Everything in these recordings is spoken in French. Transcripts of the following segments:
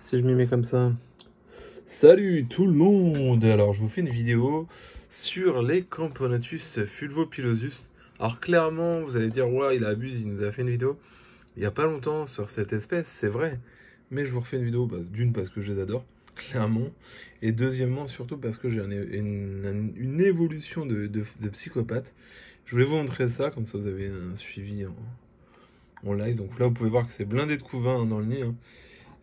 Si je m'y mets comme ça. Salut tout le monde! Alors je vous fais une vidéo sur les Camponotus fulvopilosus. Alors clairement vous allez dire ouais il abuse, il nous a fait une vidéo il n'y a pas longtemps sur cette espèce, c'est vrai. Mais je vous refais une vidéo d'une parce que je les adore, clairement. Et deuxièmement surtout parce que j'ai une évolution de psychopathe. Je voulais vous montrer ça, comme ça vous avez un suivi en live. Donc là vous pouvez voir que c'est blindé de couvain dans le nid.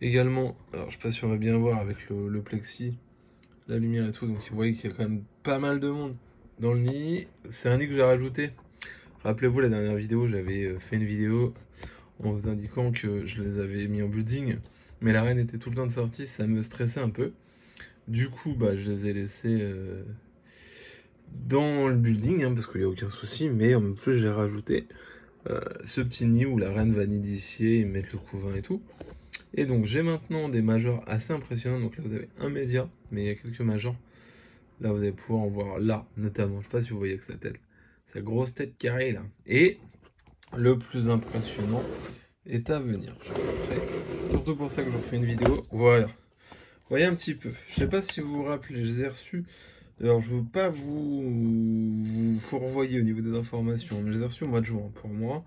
Également, alors je sais pas si on va bien voir avec le plexi, la lumière et tout, donc vous voyez qu'il y a quand même pas mal de monde dans le nid. C'est un nid que j'ai rajouté. Rappelez-vous, la dernière vidéo, j'avais fait une vidéo en vous indiquant que je les avais mis en building, mais la reine était tout le temps de sortie, ça me stressait un peu. Du coup, bah, je les ai laissés dans le building, parce qu'il n'y a aucun souci, mais en plus, j'ai rajouté ce petit nid où la reine va nidifier et mettre le couvain et tout. Et donc j'ai maintenant des majors assez impressionnants. Donc là vous avez un média, mais il y a quelques majors. Là vous allez pouvoir en voir là notamment. Je sais pas si vous voyez avec sa tête, sa grosse tête carrée là. Et le plus impressionnant est à venir. Je vais montrer. Surtout pour ça que je vous refais une vidéo. Voilà. Vous voyez un petit peu. Je sais pas si vous vous rappelez, je les ai reçus. Alors je veux pas vous fourvoyer au niveau des informations, mais je les ai reçus au mois de juin. Pour moi,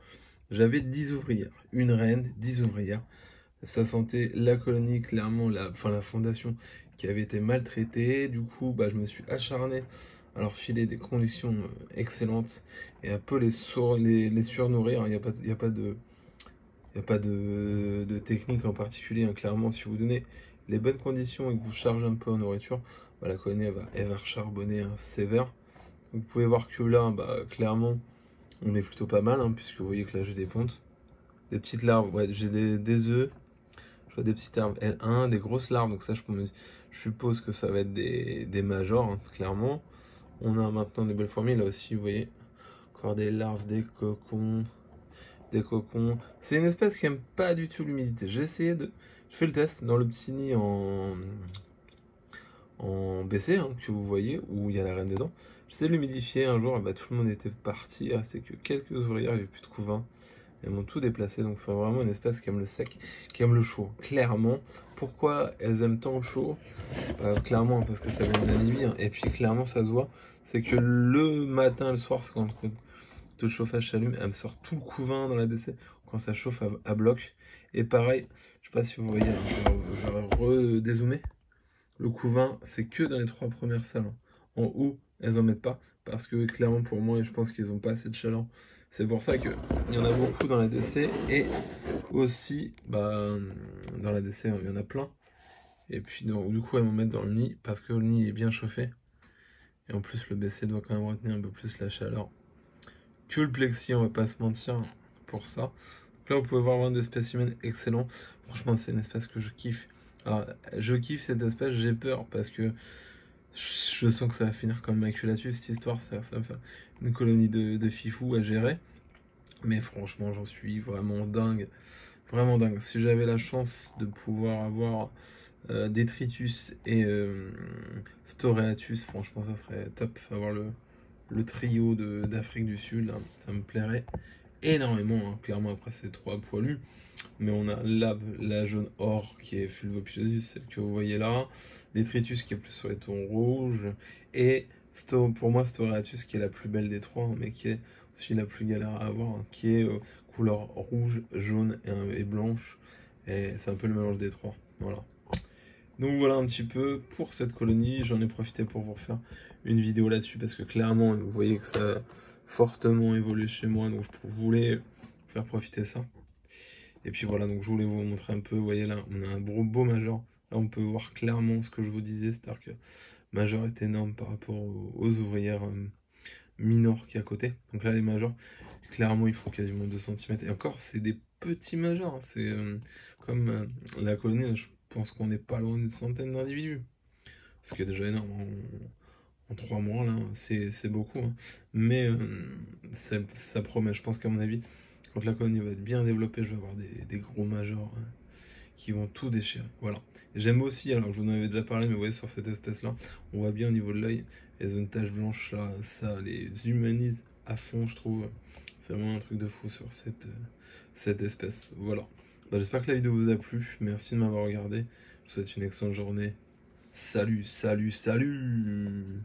j'avais 10 ouvrières. Une reine, 10 ouvrières. Ça sentait la colonie, clairement, la fondation qui avait été maltraitée. Du coup, bah, je me suis acharné à leur filer des conditions excellentes et un peu les surnourrir. Il n'y a pas, y a pas de, y a pas de technique en particulier, hein. Clairement, si vous donnez les bonnes conditions et que vous chargez un peu en nourriture, bah, la colonie elle va charbonner sévère. Vous pouvez voir que là, bah, clairement, on est plutôt pas mal, hein, puisque vous voyez que là j'ai des pontes, des petites larves, ouais, j'ai des œufs. Je vois des petites larves L1, des grosses larves, donc ça je suppose que ça va être des majors, hein, clairement. On a maintenant des belles fourmis, là aussi vous voyez, encore des larves, des cocons, des cocons. C'est une espèce qui aime pas du tout l'humidité. Je fais le test dans le petit nid en BC, hein, que vous voyez, où il y a la reine dedans. J'essaie de l'humidifier un jour, bah, tout le monde était parti, il restait que quelques ouvrières, il n'y avait plus de couvain. Elles m'ont tout déplacé, donc c'est vraiment une espèce qui aime le sec, qui aime le chaud. Clairement, pourquoi elles aiment tant le chaud? Clairement, parce que ça vient de la Namibie, hein. Et puis clairement, ça se voit, c'est que le matin, le soir, c'est quand le chauffage s'allume, elle me sort tout le couvain dans la DC, quand ça chauffe à bloc. Et pareil, je sais pas si vous voyez, hein, je vais redézoomer. Le couvain, c'est que dans les 3 premières salles, hein. En haut, elles en mettent pas, parce que clairement pour moi, je pense qu'ils ont pas assez de chaleur. C'est pour ça qu'il y en a beaucoup dans la DC, et aussi, bah, dans la DC, il y en a plein. Et puis donc, du coup, elles m'en mettent dans le nid, parce que le nid est bien chauffé. Et en plus, le BC doit quand même retenir un peu plus la chaleur que le plexi, on va pas se mentir pour ça. Donc là, vous pouvez voir des spécimens excellents. Franchement, c'est une espèce que je kiffe. Alors, je kiffe cette espèce, j'ai peur, parce que je sens que ça va finir comme Maculatus, cette histoire, ça va faire une colonie de fifous à gérer. Mais franchement, j'en suis vraiment dingue. Vraiment dingue. Si j'avais la chance de pouvoir avoir Detritus et Storeatus, franchement, ça serait top. Avoir le trio d'Afrique du Sud, là, ça me plairait énormément, hein. Clairement, après, c'est 3 poilus. Mais on a la jaune or qui est Fulvopilosus, celle que vous voyez là. Detritus qui est plus sur les tons rouges. Et pour moi, Storatus qui est la plus belle des 3, mais qui est aussi la plus galère à avoir, hein, qui est couleur rouge, jaune et blanche. Et c'est un peu le mélange des 3. Voilà. Donc voilà un petit peu pour cette colonie. J'en ai profité pour vous refaire une vidéo là-dessus parce que clairement, vous voyez que ça a fortement évolué chez moi. Donc je voulais faire profiter ça. Et puis voilà, donc je voulais vous montrer un peu, vous voyez là, on a un beau major. Là, on peut voir clairement ce que je vous disais, c'est-à-dire que major est énorme par rapport aux ouvrières mineures qui est à côté. Donc là, les majors, clairement, ils font quasiment 2 cm. Et encore, c'est des petits majors, hein. C'est comme la colonie, là, je pense qu'on n'est pas loin d'une centaine d'individus. Ce qui est déjà énorme en 3 mois, là, c'est beaucoup, hein. Mais ça promet, je pense qu'à mon avis, quand la colonie va être bien développée, je vais avoir des gros majors qui vont tout déchirer. Voilà. J'aime aussi, alors je vous en avais déjà parlé, mais vous voyez sur cette espèce-là, on voit bien au niveau de l'œil, elles ont une tache blanche là, ça les humanise à fond, je trouve. C'est vraiment un truc de fou sur cette espèce. Voilà. Bah, j'espère que la vidéo vous a plu. Merci de m'avoir regardé. Je vous souhaite une excellente journée. Salut, salut, salut!